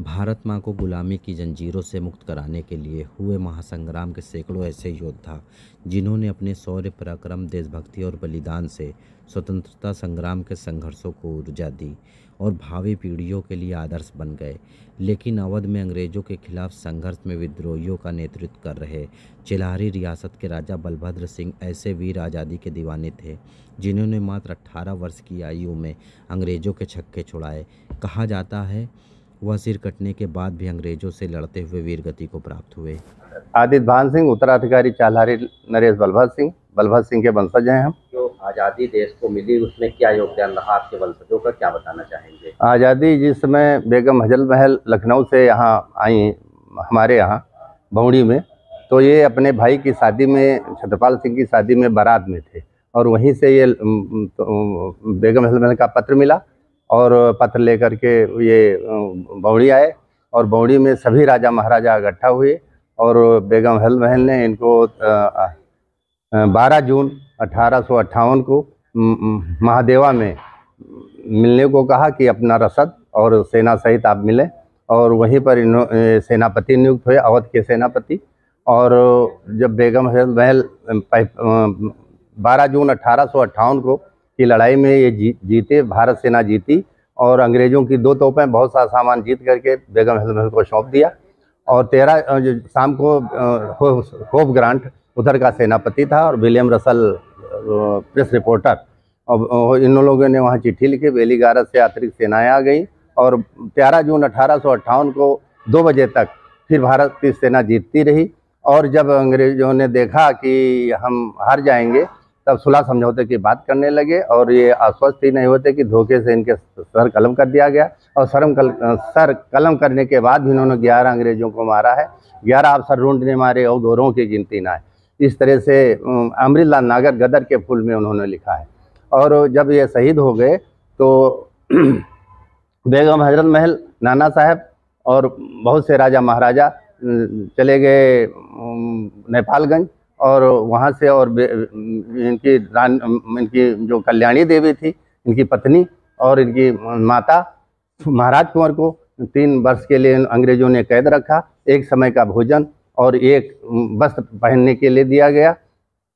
भारत माँ को गुलामी की जंजीरों से मुक्त कराने के लिए हुए महासंग्राम के सैकड़ों ऐसे योद्धा जिन्होंने अपने शौर्य, पराक्रम, देशभक्ति और बलिदान से स्वतंत्रता संग्राम के संघर्षों को ऊर्जा दी और भावी पीढ़ियों के लिए आदर्श बन गए। लेकिन अवध में अंग्रेजों के खिलाफ संघर्ष में विद्रोहियों का नेतृत्व कर रहे चिल्हारी रियासत के राजा बलभद्र सिंह ऐसे वीर आज़ादी के दीवाने थे जिन्होंने मात्र 18 वर्ष की आयु में अंग्रेजों के छक्के छुड़ाए। कहा जाता है वह सिर कटने के बाद भी अंग्रेजों से लड़ते हुए वीरगति को प्राप्त हुए। आदित्य भान सिंह, उत्तराधिकारी चिल्हारी नरेश बलभद्र सिंह के वंशज हैं हम। जो आज़ादी देश को मिली उसमें क्या योगदान रहा आपके वंशजों का, क्या बताना चाहेंगे? आज़ादी जिस समय बेगम हजल महल लखनऊ से यहाँ आई, हमारे यहाँ भौंडी में, तो ये अपने भाई की शादी में, छत्रपाल सिंह की शादी में बारात में थे और वहीं से ये बेगम हजल महल का पत्र मिला और पत्र लेकर के ये भौंडी आए और भौंडी में सभी राजा महाराजा इकट्ठा हुए और बेगम हजल महल ने इनको 12 जून 1858 को महादेवा में मिलने को कहा कि अपना रसद और सेना सहित आप मिलें, और वहीं पर सेनापति नियुक्त हुए, अवध के सेनापति। और जब बेगम हजल महल 12 जून 1858 को की लड़ाई में ये जीते, भारत सेना जीती और अंग्रेजों की 2 तोपें, बहुत सा सामान जीत करके बेगम हजल महल को सौंप दिया। और 13 शाम को होप ग्रांट उधर का सेनापति था और विलियम रसल प्रेस रिपोर्टर, और इन लोगों ने वहाँ चिट्ठी लिखी, बेलीगारत से अतिरिक्त सेनाएं आ गई और 13 जून 1858 को 2 बजे तक फिर भारत की सेना जीतती रही। और जब अंग्रेजों ने देखा कि हम हार जाएंगे तब सुलह समझौते की बात करने लगे और ये आश्वस्त ही नहीं होते कि धोखे से इनके सर कलम कर दिया गया। और सर कलम करने के बाद भी इन्होंने 11 अंग्रेजों को मारा है, 11 अफसर रूंड ने मारे और गोरों की गिनती ना है। इस तरह से अमृतलाल नागर गदर के फूल में उन्होंने लिखा है। और जब ये शहीद हो गए तो बेगम हजरत महल, नाना साहब और बहुत से राजा महाराजा चले गए नेपालगंज, और वहाँ से और इनकी जो कल्याणी देवी थी, इनकी पत्नी और इनकी माता, महाराज कुंवर को 3 वर्ष के लिए अंग्रेजों ने कैद रखा। एक समय का भोजन और एक वस्त्र पहनने के लिए दिया गया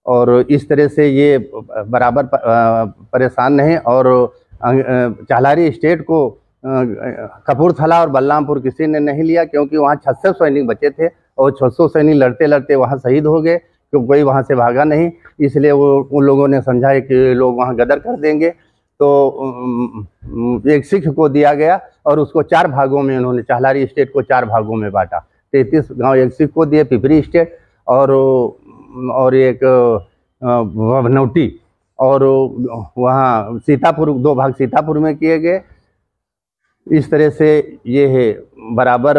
और इस तरह से ये बराबर परेशान रहे। और चिल्हारी स्टेट को कपूरथला और बलरामपुर किसी ने नहीं लिया क्योंकि वहाँ 600 सैनिक बचे थे और 600 सैनिक लड़ते लड़ते वहाँ शहीद हो गए, क्योंकि कोई वहाँ से भागा नहीं। इसलिए वो उन लोगों ने समझा कि लोग वहाँ गदर कर देंगे, तो एक सिख को दिया गया और उसको 4 भागों में उन्होंने चिल्हारी स्टेट को 4 भागों में बांटा। 33 गांव एक सिख को दिए, पिपरी स्टेट और एक भनौटी, और वहाँ सीतापुर, 2 भाग सीतापुर में किए गए। इस तरह से ये है, बराबर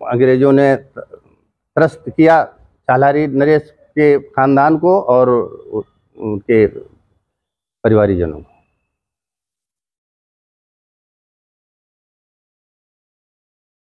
अंग्रेजों ने त्रस्त किया चिल्हारी नरेश के खानदान को और उनके परिवारीजनों को।